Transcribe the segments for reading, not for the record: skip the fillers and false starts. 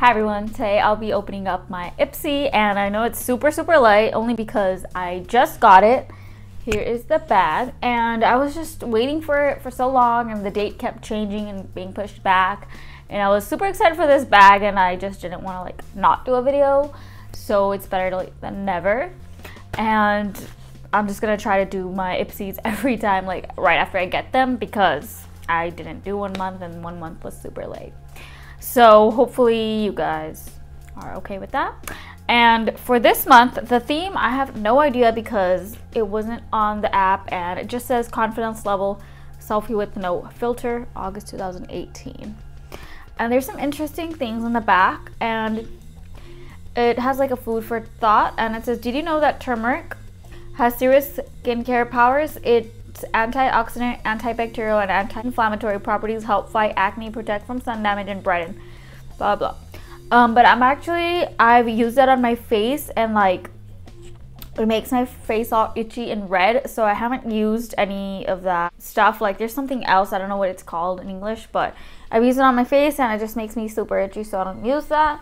Hi everyone, today I'll be opening up my Ipsy, and I know it's super light only because I just got it. Here is the bag, and I was just waiting for it for so long and the date kept changing and being pushed back, and I was super excited for this bag and I just didn't want to not do a video, so it's better to late than never. And I'm just gonna try to do my Ipsys every time right after I get them because I didn't do 1 month and 1 month was super late. So hopefully you guys are okay with that. And for this month, the theme, I have no idea because it wasn't on the app and it just says confidence level, selfie with no filter, August 2018. And there's some interesting things in the back, and it has a food for thought, and it says, did you know that turmeric has serious skincare powers? Its antioxidant, antibacterial, and anti-inflammatory properties help fight acne, protect from sun damage, and brighten, blah blah. But I've used that on my face, and it makes my face all itchy and red, so I haven't used any of that stuff. There's something else, I don't know what it's called in English, but I've used it on my face and it just makes me super itchy, so I don't use that.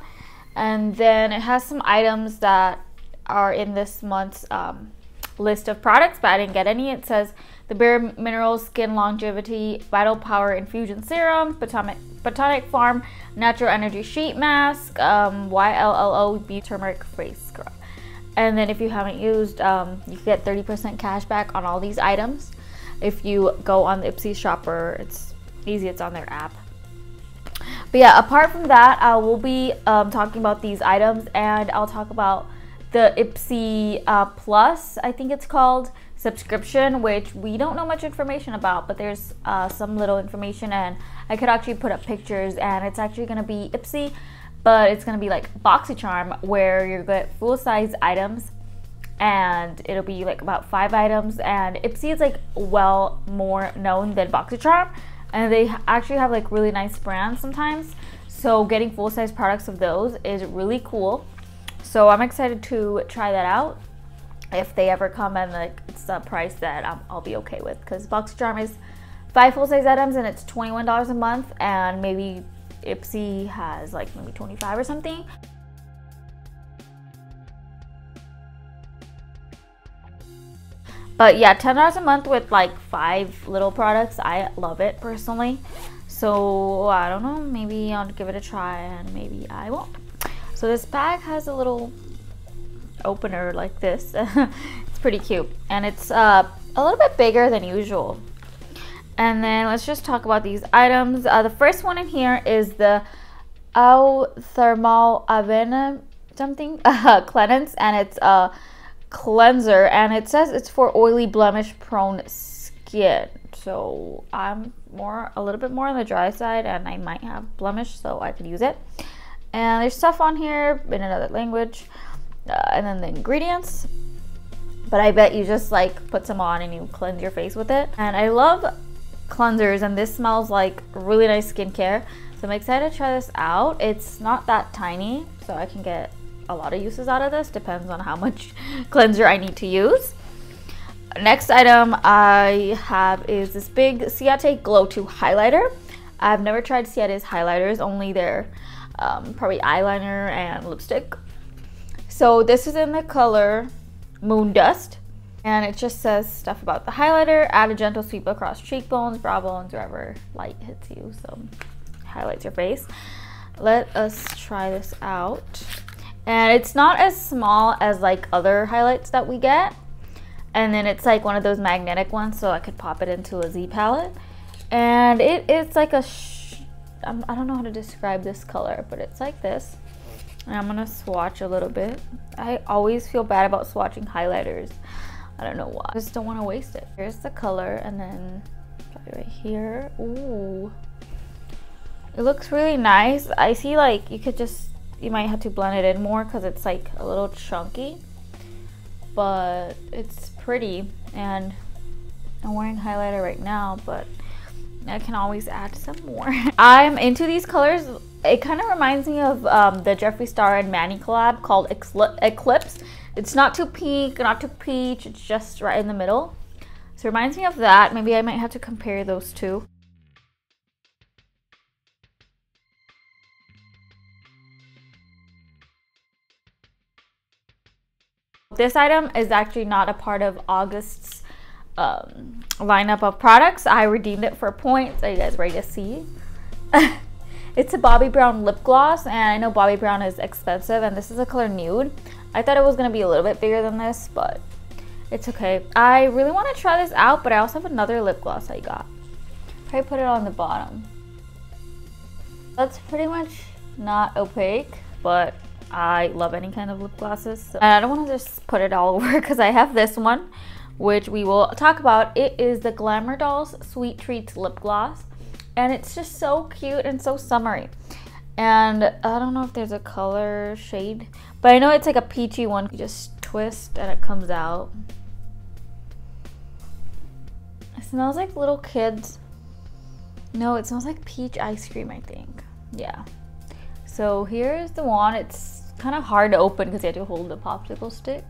And then it has some items that are in this month's list of products, but I didn't get any. It says the Bare Minerals Skin Longevity Vital Power Infusion Serum, Botanic Farm Natural Energy Sheet Mask, YLLOB Turmeric Face Scrub. And then if you haven't used, you get 30% cash back on all these items. If you go on the Ipsy shopper, it's easy, it's on their app. But yeah, apart from that, I will be talking about these items, and I'll talk about the Ipsy Plus, I think it's called, subscription, which we don't know much information about, but there's some little information, and I could actually put up pictures, and it's actually going to be Ipsy, but it's going to be like BoxyCharm, where you get full-size items, and it'll be about 5 items, and Ipsy is well more known than BoxyCharm, and they actually have really nice brands sometimes, so getting full-size products of those is really cool. So I'm excited to try that out if they ever come, and it's a price that I'll be okay with, because BoxyCharm is 5 full-size items and it's $21 a month, and maybe Ipsy has maybe 25 or something. But yeah, $10 a month with 5 little products. I love it personally. So I don't know, maybe I'll give it a try and maybe I won't. So this bag has a little opener like this. It's pretty cute, and it's a little bit bigger than usual. And then let's just talk about these items. The first one in here is the thermale avena something cleanse, and it's a cleanser, and it says it's for oily, blemish prone skin. So I'm a little bit more on the dry side, and I might have blemish, so I could use it. And there's stuff on here in another language, and then the ingredients, but I bet you just put some on and you cleanse your face with it. And I love cleansers, and this smells like really nice skincare, so I'm excited to try this out. It's not that tiny, so I can get a lot of uses out of this, depends on how much cleanser I need to use. Next item I have is this big Ciaté Glow 2 highlighter. I've never tried Ciaté's highlighters, only their probably eyeliner and lipstick. So this is in the color Moon Dust, and it just says stuff about the highlighter. Add a gentle sweep across cheekbones, brow bones, wherever light hits you, so highlights your face. Let us try this out. And it's not as small as other highlights that we get, and then it's one of those magnetic ones, so I could pop it into a Z palette. And it's I don't know how to describe this color, but it's like this. And I'm gonna swatch a little bit. I always feel bad about swatching highlighters. I don't know why. I just don't want to waste it. Here's the color, and then right here. Ooh, it looks really nice. I see you might have to blend it in more because it's a little chunky, but it's pretty. And I'm wearing highlighter right now, but I can always add some more. I'm into these colors. It kind of reminds me of the Jeffree Star and Manny collab called Eclipse. It's not too pink, not too peach, it's just right in the middle. So it reminds me of that. Maybe I might have to compare those 2. This item is actually not a part of August's lineup of products. I redeemed it for points. Are you guys ready to see? It's a Bobbi Brown lip gloss, and I know Bobbi Brown is expensive, and this is a color nude. I thought it was gonna be a little bit bigger than this, but it's okay. I really want to try this out, but I also have another lip gloss I got. Probably put it on the bottom. That's pretty much not opaque, but I love any kind of lip glosses. So I don't want to just put it all over because I have this one, which we will talk about. It is the Glamour Dolls Sweet Treats lip gloss, and it's just so cute and so summery. And I don't know if there's a color shade, but I know it's like a peachy one. You just twist and it comes out. It smells like little kids. No, it smells like peach ice cream, I think. Yeah. So here's the wand. It's kind of hard to open because you have to hold the popsicle stick.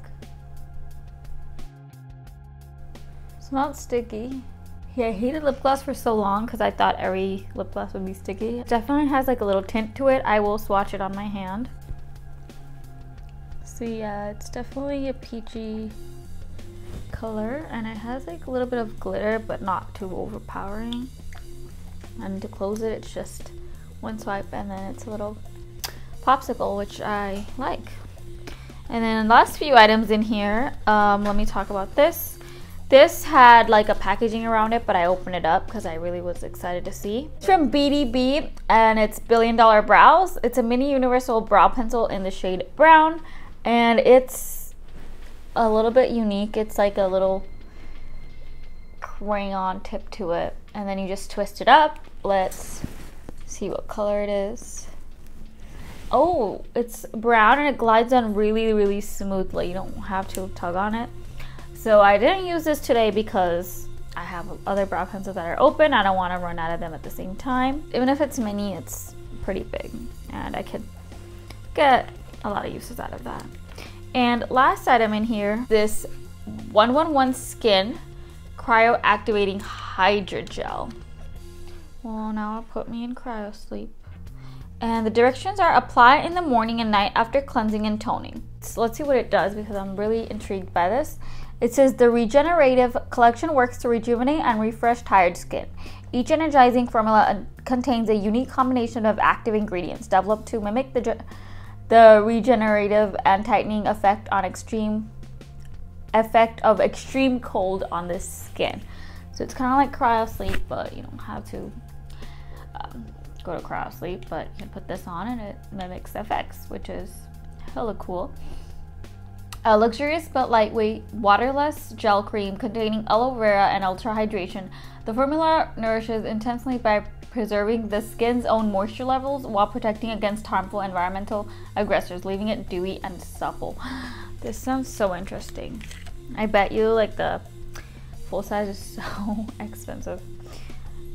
It's not sticky. Yeah, I hated lip gloss for so long because I thought every lip gloss would be sticky. It definitely has like a little tint to it. I will swatch it on my hand. So yeah, it's definitely a peachy color, and it has like a little bit of glitter, but not too overpowering. And to close it, it's just one swipe, and then it's a little popsicle, which I like. And then last few items in here, let me talk about this. This had like a packaging around it, but I opened it up because I really was excited to see. It's from BDB, and it's Billion Dollar Brows. It's a mini universal brow pencil in the shade brown, and it's a little bit unique. It's like a little crayon tip to it, and then you just twist it up. Let's see what color it is. Oh, it's brown, and it glides on really, really smoothly. You don't have to tug on it. So I didn't use this today because I have other brow pencils that are open. I don't want to run out of them at the same time. Even if it's mini, it's pretty big, and I could get a lot of uses out of that. And last item in here, this 111 Skin Cryo Activating Hydrogel. Well, now it'll put me in cryo sleep. And the directions are apply in the morning and night after cleansing and toning. So let's see what it does because I'm really intrigued by this. It says the regenerative collection works to rejuvenate and refresh tired skin. Each energizing formula contains a unique combination of active ingredients developed to mimic the regenerative and tightening effect of extreme cold on the skin. So it's kind of like cryo sleep, but you don't have to go to cryo sleep, but you can put this on and it mimics the effects, which is hella cool. A luxurious but lightweight, waterless gel cream containing aloe vera and ultra hydration. The formula nourishes intensely by preserving the skin's own moisture levels while protecting against harmful environmental aggressors, leaving it dewy and supple. This sounds so interesting. I bet you like the full size is so expensive.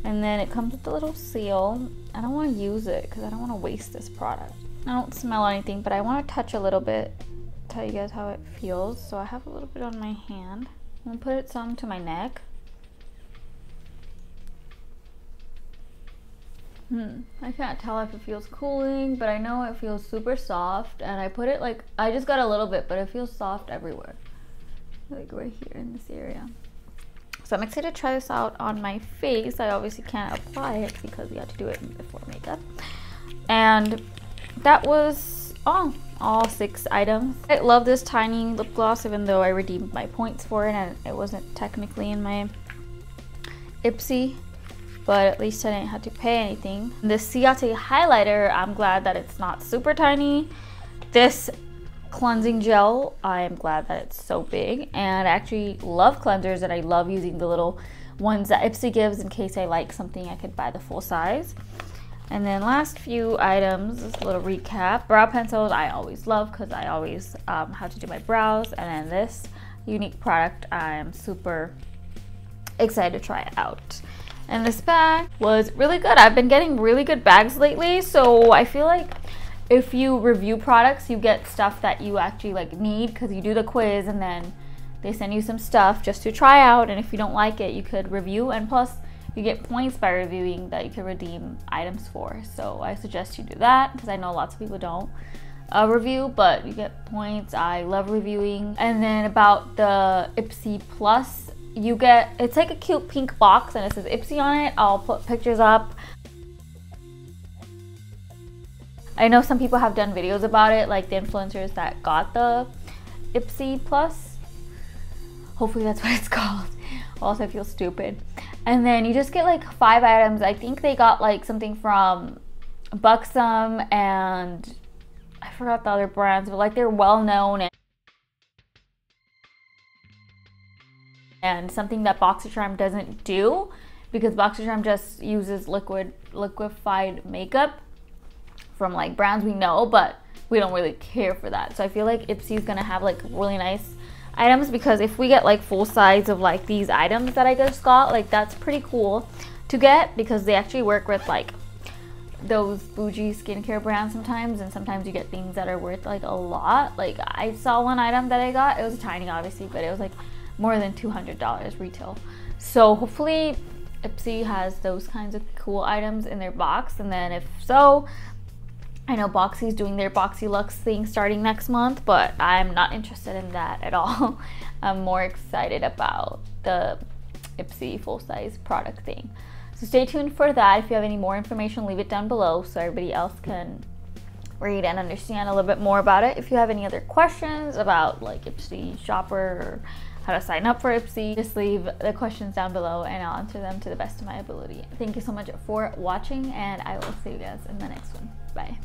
And then it comes with a little seal. I don't want to use it because I don't want to waste this product. I don't smell anything, but I want to touch a little bit, tell you guys how it feels. So I have a little bit on my hand. I'm gonna put it some to my neck. I can't tell if it feels cooling, but I know it feels super soft, and I put it like, I just got a little bit, but it feels soft everywhere. Like right here in this area. So I'm excited to try this out on my face. I obviously can't apply it because we had to do it before makeup. And that was all 6 items. I love this tiny lip gloss, even though I redeemed my points for it and it wasn't technically in my Ipsy, but at least I didn't have to pay anything. The Ciaté highlighter, I'm glad that it's not super tiny. This cleansing gel, I am glad that it's so big, and I actually love cleansers, and I love using the little ones that Ipsy gives in case I like something. I could buy the full size. And then last few items, this little recap. Brow pencils I always love because I always have to do my brows, and then this unique product I am super excited to try it out. And this bag was really good. I've been getting really good bags lately, so I feel like if you review products, you get stuff that you actually like need because you do the quiz and then they send you some stuff just to try out, and if you don't like it, you could review, and plus you get points by reviewing that you can redeem items for. So I suggest you do that because I know lots of people don't. review, but you get points. I love reviewing. And then about the Ipsy Plus, you get, it's like a cute pink box and it says Ipsy on it. I'll put pictures up. I know some people have done videos about it, like the influencers that got the Ipsy Plus. Hopefully that's what it's called. Also, I feel stupid. And then you just get like 5 items. I think they got like something from Buxom and I forgot the other brands, but like they're well known and something that BoxyCharm doesn't do, because BoxyCharm just uses liquefied makeup from like brands we know, but we don't really care for that. So I feel like Ipsy is gonna have like really nice items, because if we get like full size of like these items that I just got, like that's pretty cool to get, because they actually work with like those bougie skincare brands sometimes, and sometimes you get things that are worth like a lot. Like I saw one item that I got, it was tiny obviously, but it was like more than $200 retail. So hopefully Ipsy has those kinds of cool items in their box. And then if so, I know Boxy's doing their Boxy Luxe thing starting next month, but I'm not interested in that at all. I'm more excited about the Ipsy full-size product thing. So stay tuned for that. If you have any more information, leave it down below so everybody else can read and understand a little bit more about it. If you have any other questions about like Ipsy Shopper or how to sign up for Ipsy, just leave the questions down below and I'll answer them to the best of my ability. Thank you so much for watching, and I will see you guys in the next one. Bye.